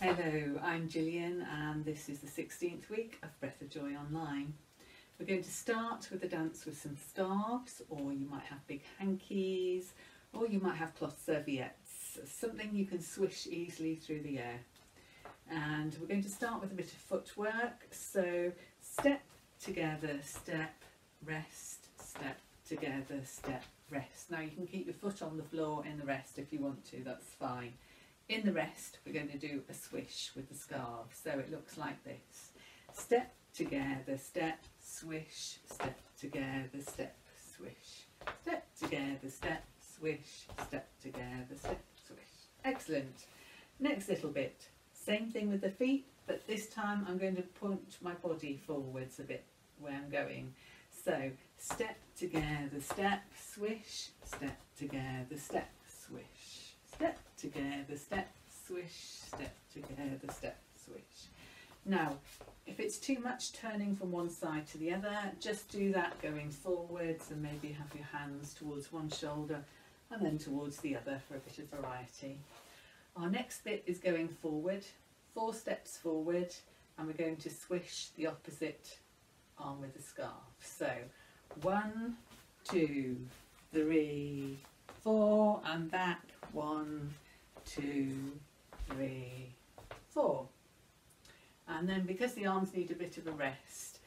Hello, I'm Gillian and this is the 16th week of Breath of Joy Online. We're going to start with a dance with some scarves, or you might have big hankies, or you might have cloth serviettes, something you can swish easily through the air. And we're going to start with a bit of footwork, so step together, step, rest, step together, step, rest. Now you can keep your foot on the floor in the rest if you want to, that's fine. In the rest, we're going to do a swish with the scarf, so it looks like this. Step together, step, swish, step together, step, swish. Step together, step, swish, step together, step, swish. Excellent. Next little bit, same thing with the feet, but this time I'm going to point my body forwards a bit where I'm going. So, step together, step, swish, step together, step, swish. Step together, step, swish, step together, step, swish. Now, if it's too much turning from one side to the other, just do that going forwards and maybe have your hands towards one shoulder and then towards the other for a bit of variety. Our next bit is going forward, 4 steps forward, and we're going to swish the opposite arm with a scarf. So 1, 2, 3, 4 and back, 1, 2, 3, 4. And then because the arms need a bit of a rest,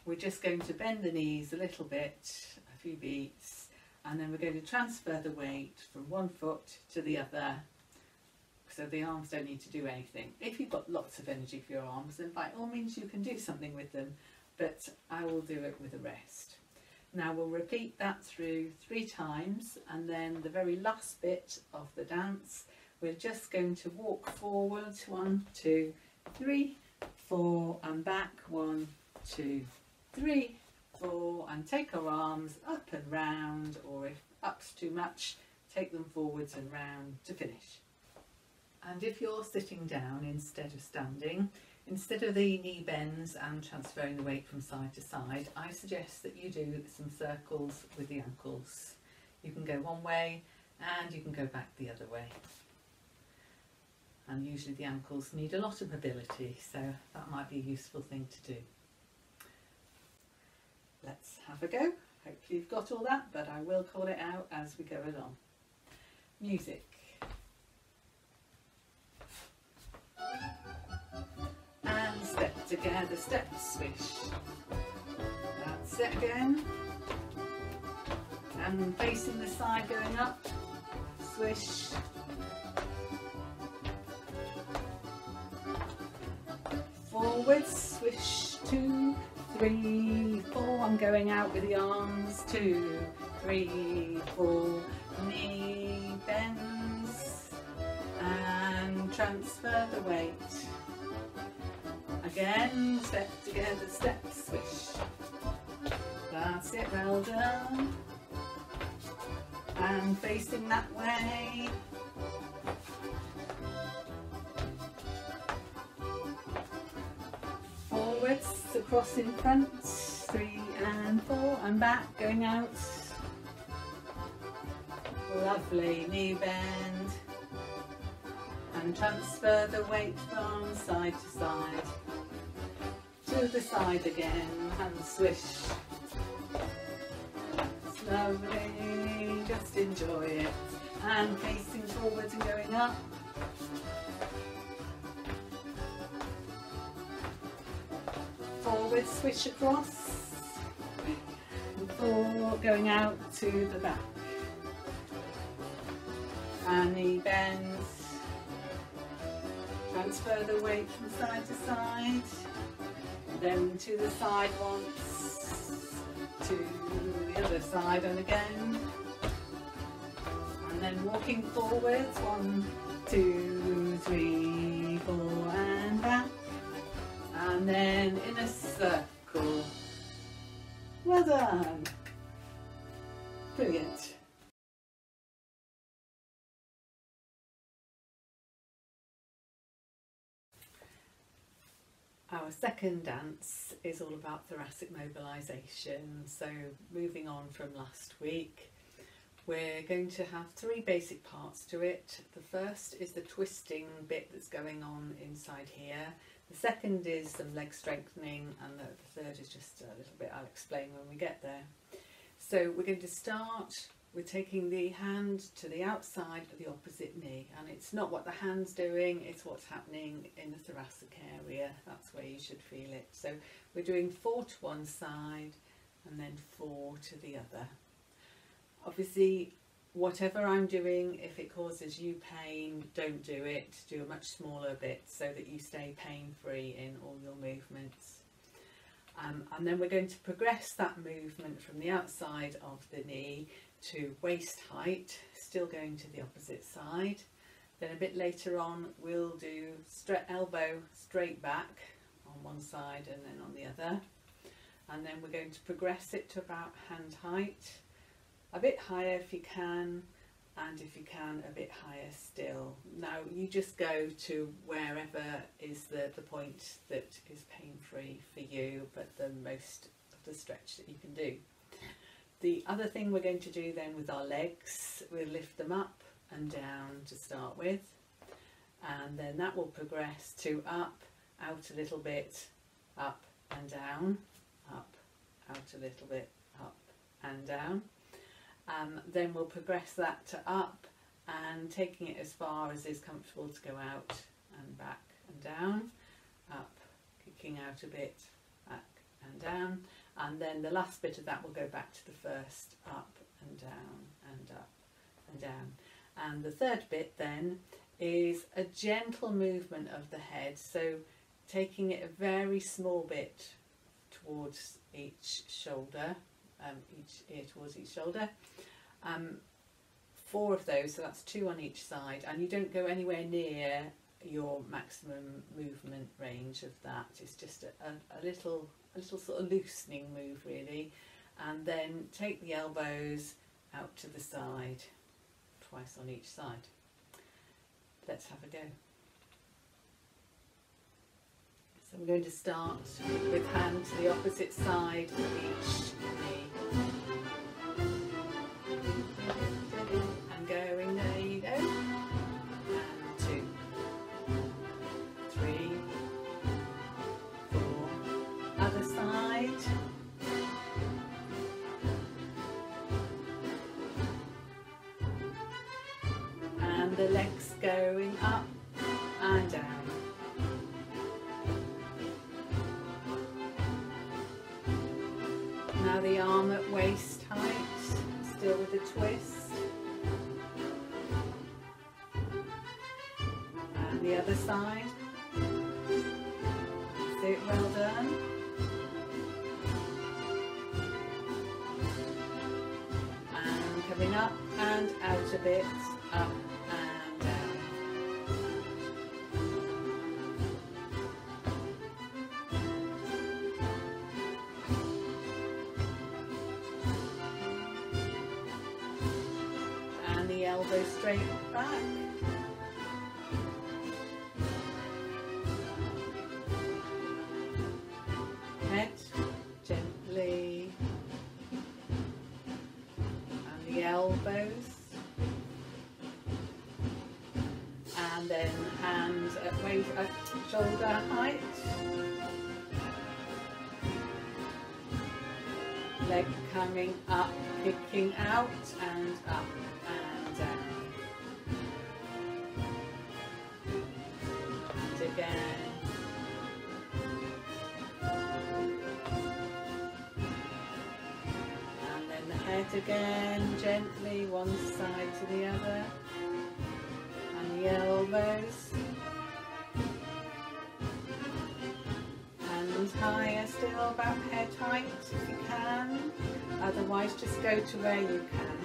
we're just going to bend the knees a little bit, a few beats, and then we're going to transfer the weight from one foot to the other, so the arms don't need to do anything. If you've got lots of energy for your arms, then by all means you can do something with them, but I will do it with a rest. Now we'll repeat that through 3 times, and then the very last bit of the dance we're just going to walk forward, 1, 2, 3, 4 and back, 1, 2, 3, 4, and take our arms up and round, or if up's too much, take them forwards and round to finish. And if you're sitting down instead of standing, instead of the knee bends and transferring the weight from side to side, I suggest that you do some circles with the ankles. You can go one way and you can go back the other way. And usually the ankles need a lot of mobility, so that might be a useful thing to do. Let's have a go. Hopefully you've got all that, but I will call it out as we go along. Music. And step together, step, swish. That's it again. And facing the side going up, swish. Forwards, swish, 2, 3, 4. I'm going out with the arms, 2, 3, 4. Knee bends and transfer the weight. Again, step together, step, swish. That's it, well done. And facing that way. Forwards, across in front, 3 and 4, and back, going out. Lovely, knee bend. And transfer the weight from side to side. To the side again, and swish. It's lovely, just enjoy it. And facing forwards and going up. Forward, swish across. 4, going out to the back. And knee bends. Transfer the weight from side to side. Then to the side once. To the other side and again. And then walking forwards. 1, 2, 3, 4 and back. And then in a circle. Well done. Brilliant. Our second dance is all about thoracic mobilisation. So moving on from last week, We're going to have three basic parts to it. The first is the twisting bit that's going on inside here. The second is some leg strengthening, and the third is just a little bit I'll explain when we get there. So we're going to start with taking the hand to the outside of the opposite knee, and it's not what the hand's doing, it's what's happening in the thoracic area. That's where you should feel it. So we're doing 4 to one side and then 4 to the other. Obviously, whatever I'm doing, if it causes you pain, don't do it. Do a much smaller bit so that you stay pain-free in all your movements. And then we're going to progress that movement from the outside of the knee to waist height, still going to the opposite side. Then a bit later on we'll do elbow straight back on one side and then on the other. And then we're going to progress it to about hand height, a bit higher if you can, and if you can a bit higher still. Now you just go to wherever is the point that is pain-free for you, but the most of the stretch that you can do. The other thing we're going to do then with our legs, we'll lift them up and down to start with, and then that will progress to up, out a little bit, up and down, up, out a little bit, up and down. Then we'll progress that to up and taking it as far as is comfortable to go out and back and down, up, kicking out a bit, back and down. And then the last bit of that will go back to the first, up and down and up and down. And the third bit then is a gentle movement of the head, so taking it a very small bit towards each shoulder, each ear towards each shoulder. 4 of those, so that's 2 on each side, and you don't go anywhere near your maximum movement range of that. It's just a little sort of loosening move really. And then take the elbows out to the side, twice on each side. Let's have a go. So we're going to start with hand to the opposite side of each knee. And going, there you go. And 2, 3, 4. Other side. And the legs going up and down. Now the arm at waist height, still with a twist. And the other side. That's it, well done. And coming up and out a bit, up and down. And the elbow straight back. Head gently. And the elbows. And then hands at waist, at shoulder height. Leg coming up, kicking out and up and down. And again. And then the head again, gently one side to the other. And the elbows. And higher still, about head height if you can. Otherwise just go to where you can.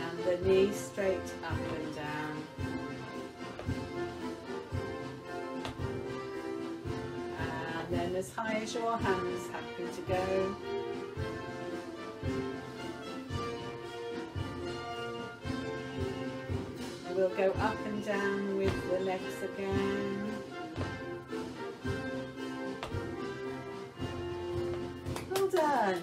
And the knees straight up and down. And then as high as your hands happy to go. We'll go up and down with the legs again. Well done.